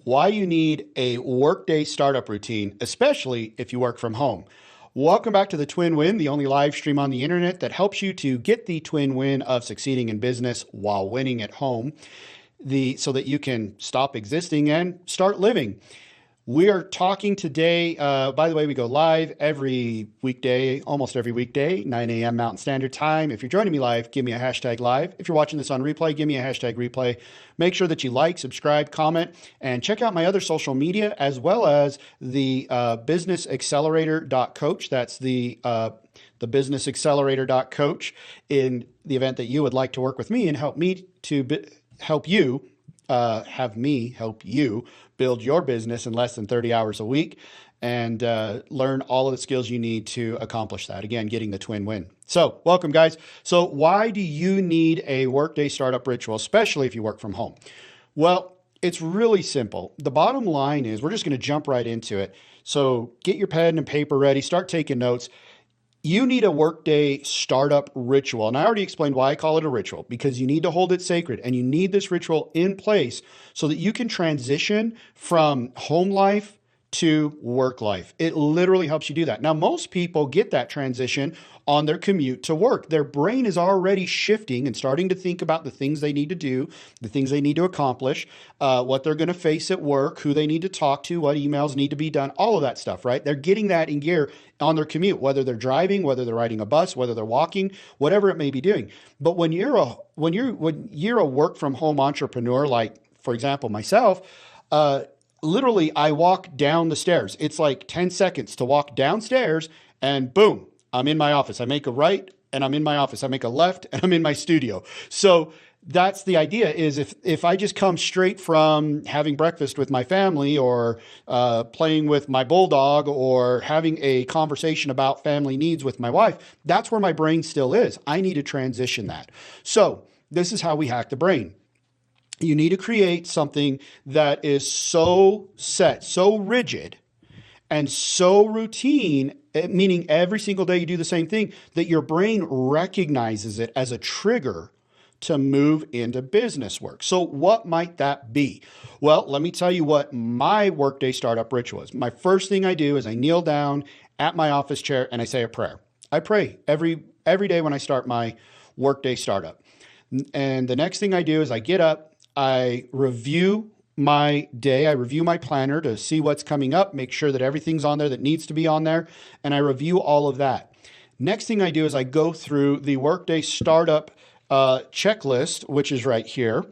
why you need a workday startup routine, especially if you work from home. Welcome back to the Twin Win, the only live stream on the internet that helps you to get the twin win of succeeding in business while winning at home, so that you can stop existing and start living. We are talking today, by the way, we go live every weekday, almost every weekday, 9 a.m. Mountain Standard Time. If you're joining me live, give me a hashtag live. If you're watching this on replay, give me a hashtag replay. Make sure that you like, subscribe, comment, and check out my other social media, as well as the businessaccelerator.coach. That's the businessaccelerator.coach in the event that you would like to work with me and help me to help you have me help you build your business in less than 30 hours a week and learn all of the skills you need to accomplish that. Again, getting the twin win. So welcome, guys. So why do you need a workday startup ritual, especially if you work from home? Well, it's really simple. The bottom line is we're just going to jump right into it. So get your pen and paper ready, start taking notes. You need a workday startup ritual. And I already explained why I call it a ritual, because you need to hold it sacred and you need this ritual in place so that you can transition from home life to work life. It literally helps you do that. Now, most people get that transition on their commute to work. Their brain is already shifting and starting to think about the things they need to do, the things they need to accomplish, what they're going to face at work, who they need to talk to, what emails need to be done, all of that stuff, right? They're getting that in gear on their commute, whether they're driving, whether they're riding a bus, whether they're walking, whatever it may be doing. But when you're a work from home entrepreneur, like for example, myself, literally I walk down the stairs. It's like 10 seconds to walk downstairs and boom, I'm in my office. I make a right and I'm in my office. I make a left and I'm in my studio. So that's the idea, is if I just come straight from having breakfast with my family or playing with my bulldog or having a conversation about family needs with my wife, that's where my brain still is. I need to transition that. So this is how we hack the brain. You need to create something that is so set, so rigid, and so routine, meaning every single day you do the same thing, that your brain recognizes it as a trigger to move into business work. So what might that be? Well, let me tell you what my workday startup ritual is. My first thing I do is I kneel down at my office chair and I say a prayer. I pray every day when I start my workday startup. And the next thing I do is I get up, I review my day. I review my planner to see what's coming up, make sure that everything's on there that needs to be on there, and I review all of that. Next thing I do is I go through the workday startup checklist, which is right here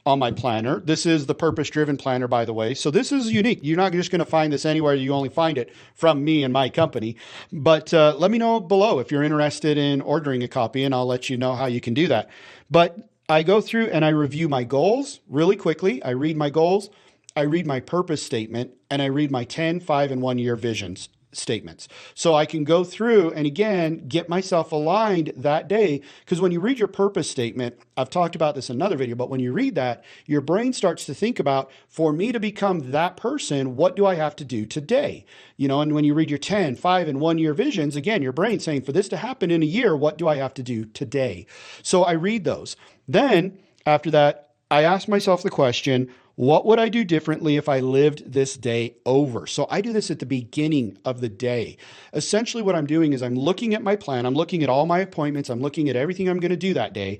on my planner. This is the purpose-driven planner, by the way. So this is unique. You're not just going to find this anywhere. You only find it from me and my company. But let me know below if you're interested in ordering a copy, and I'll let you know how you can do that. But I go through and I review my goals really quickly. I read my goals, I read my purpose statement, and I read my 10, 5, and 1 year visions statements. So I can go through and again, get myself aligned that day. Because when you read your purpose statement, I've talked about this in another video, but when you read that, your brain starts to think about, for me to become that person, what do I have to do today? And when you read your 10, 5, and 1 year visions, again, your brain's saying, for this to happen in a year, what do I have to do today? So I read those. Then after that, I ask myself the question, what would I do differently if I lived this day over? So I do this at the beginning of the day. Essentially what I'm doing is I'm looking at my plan. I'm looking at all my appointments. I'm looking at everything I'm going to do that day.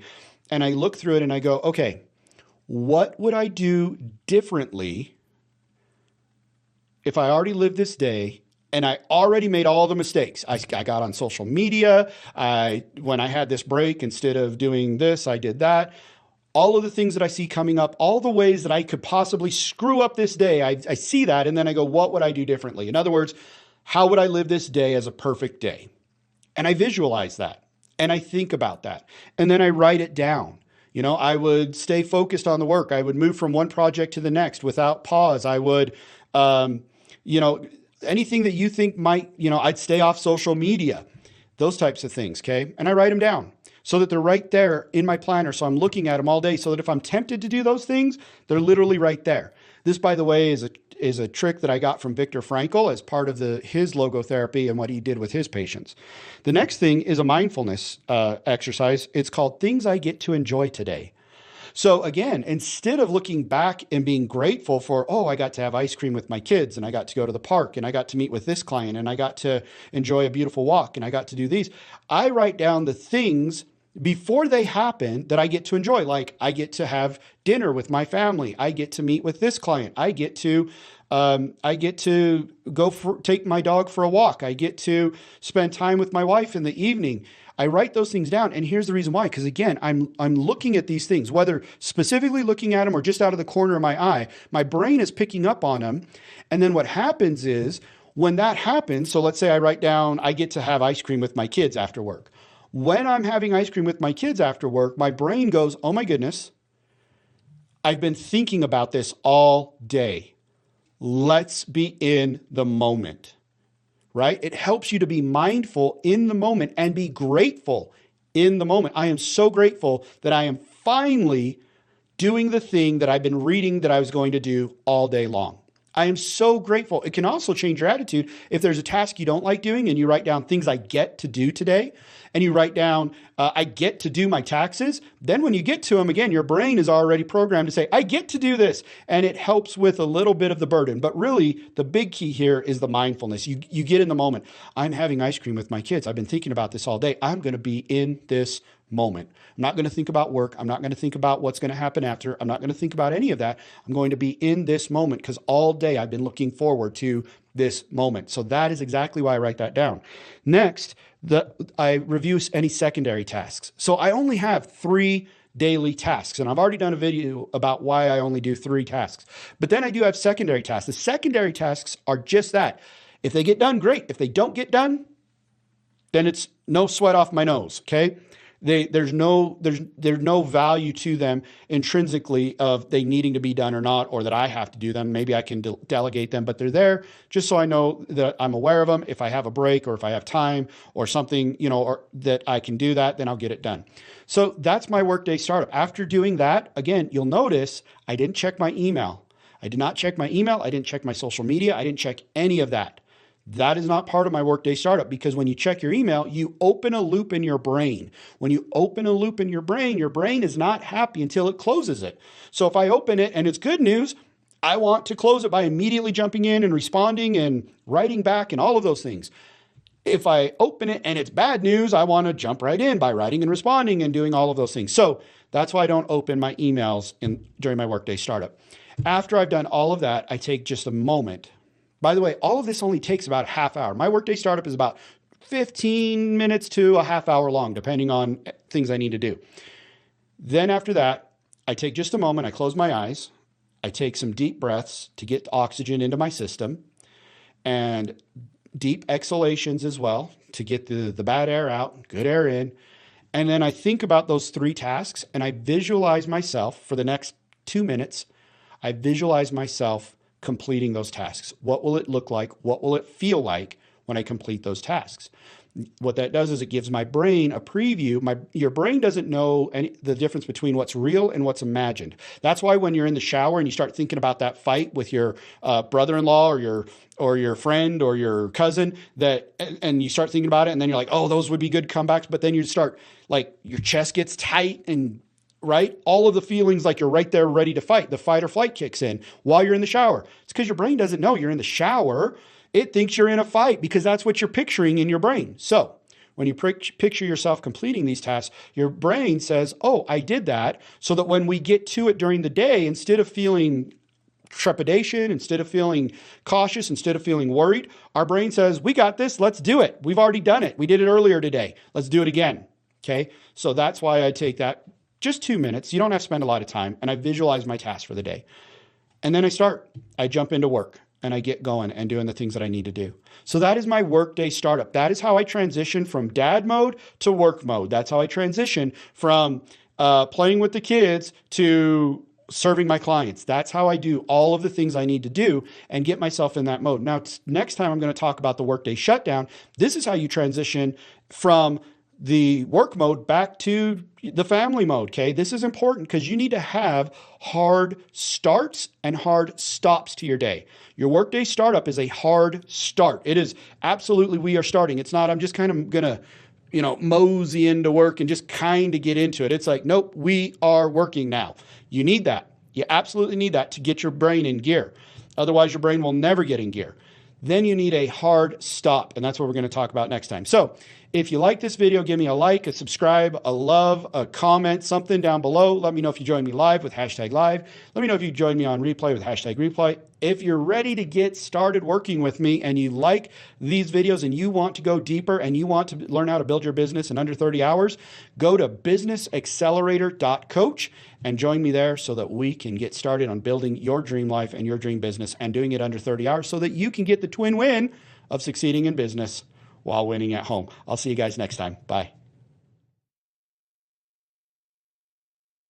And I look through it and I go, okay, what would I do differently if I already lived this day and I already made all the mistakes? I got on social media. When I had this break, instead of doing this, I did that. All of the things that I see coming up, all the ways that I could possibly screw up this day, I see that, and then I go, what would I do differently? In other words, how would I live this day as a perfect day? And I visualize that, and I think about that, and then I write it down. I would stay focused on the work. I would move from one project to the next without pause. I would, anything that you think might, I'd stay off social media, those types of things, okay? And I write them down so that they're right there in my planner. So I'm looking at them all day so that if I'm tempted to do those things, they're literally right there. This, by the way, is a trick that I got from Viktor Frankl as part of his logotherapy and what he did with his patients. The next thing is a mindfulness exercise. It's called Things I Get to Enjoy Today. So again, instead of looking back and being grateful for, oh, I got to have ice cream with my kids and I got to go to the park and I got to meet with this client and I got to enjoy a beautiful walk and I got to do these, I write down the things before they happen that I get to enjoy. Like I get to have dinner with my family. I get to meet with this client. I get to take my dog for a walk. I get to spend time with my wife in the evening. I write those things down. And here's the reason why. Because again, I'm looking at these things, whether specifically looking at them or just out of the corner of my eye, my brain is picking up on them. And then what happens is when that happens, so let's say I write down, I get to have ice cream with my kids after work. When I'm having ice cream with my kids after work, my brain goes, oh my goodness, I've been thinking about this all day. Let's be in the moment, right? It helps you to be mindful in the moment and be grateful in the moment. I am so grateful that I am finally doing the thing that I've been reading that I was going to do all day long. I am so grateful. It can also change your attitude. If there's a task you don't like doing and you write down things I get to do today, and you write down, I get to do my taxes, then when you get to them, again, your brain is already programmed to say, I get to do this. And it helps with a little bit of the burden. But really, the big key here is the mindfulness. You get in the moment. I'm having ice cream with my kids. I've been thinking about this all day. I'm going to be in this moment. I'm not going to think about work. I'm not going to think about what's going to happen after. I'm not going to think about any of that. I'm going to be in this moment because all day I've been looking forward to this moment. So that is exactly why I write that down. Next, I review any secondary tasks. So I only have 3 daily tasks, and I've already done a video about why I only do 3 tasks. But then I do have secondary tasks. The secondary tasks are just that. If they get done, great. If they don't get done, then it's no sweat off my nose, okay? There's no value to them intrinsically of they needing to be done or not, or that I have to do them. Maybe I can delegate them, but they're there just so I know that I'm aware of them. If I have a break or if I have time or something, or that I can do that, then I'll get it done. So that's my workday startup. After doing that, again, you'll notice I didn't check my email. I did not check my email. I didn't check my social media. I didn't check any of that. That is not part of my workday startup because when you check your email, you open a loop in your brain. When you open a loop in your brain is not happy until it closes it. So if I open it and it's good news, I want to close it by immediately jumping in and responding and writing back and all of those things. If I open it and it's bad news, I want to jump right in by writing and responding and doing all of those things. So that's why I don't open my emails during my workday startup. After I've done all of that, I take just a moment. By the way, all of this only takes about a half hour. My workday startup is about 15 minutes to a half hour long, depending on things I need to do. Then after that, I take just a moment. I close my eyes. I take some deep breaths to get oxygen into my system and deep exhalations as well to get the bad air out, good air in. And then I think about those 3 tasks and I visualize myself for the next 2 minutes. I visualize myself completing those tasks. What will it look like? What will it feel like when I complete those tasks? What that does is it gives my brain a preview. Your brain doesn't know the difference between what's real and what's imagined. That's why when you're in the shower and you start thinking about that fight with your brother-in-law or your friend or your cousin, and you start thinking about it, and then you're like, oh, those would be good comebacks. But then you start, like, your chest gets tight and right? All of the feelings like you're right there ready to fight. The fight or flight kicks in while you're in the shower. It's because your brain doesn't know you're in the shower. It thinks you're in a fight because that's what you're picturing in your brain. So when you picture yourself completing these tasks, your brain says, oh, I did that. So that when we get to it during the day, instead of feeling trepidation, instead of feeling cautious, instead of feeling worried, our brain says, we got this. Let's do it. We've already done it. We did it earlier today. Let's do it again. Okay. So that's why I take that. Just 2 minutes. You don't have to spend a lot of time. And I visualize my task for the day. And then I jump into work and I get going and doing the things that I need to do. So that is my workday startup. That is how I transition from dad mode to work mode. That's how I transition from playing with the kids to serving my clients. That's how I do all of the things I need to do and get myself in that mode. Now, next time I'm going to talk about the workday shutdown. This is how you transition from the work mode back to the family mode, okay? This is important because you need to have hard starts and hard stops to your day. Your workday startup is a hard start. It is absolutely, we are starting. It's not, I'm just kind of going to mosey into work and just kind of get into it. It's like, nope, we are working now. You need that. You absolutely need that to get your brain in gear. Otherwise, your brain will never get in gear. Then you need a hard stop, and that's what we're going to talk about next time. So if you like this video, give me a like, a subscribe, a love, a comment, something down below. Let me know if you joined me live with #live. Let me know if you joined me on replay with #replay. If you're ready to get started working with me and you like these videos and you want to go deeper and you want to learn how to build your business in under 30 hours, go to businessaccelerator.coach and join me there so that we can get started on building your dream life and your dream business and doing it under 30 hours so that you can get the twin win of succeeding in business while winning at home. I'll see you guys next time. Bye.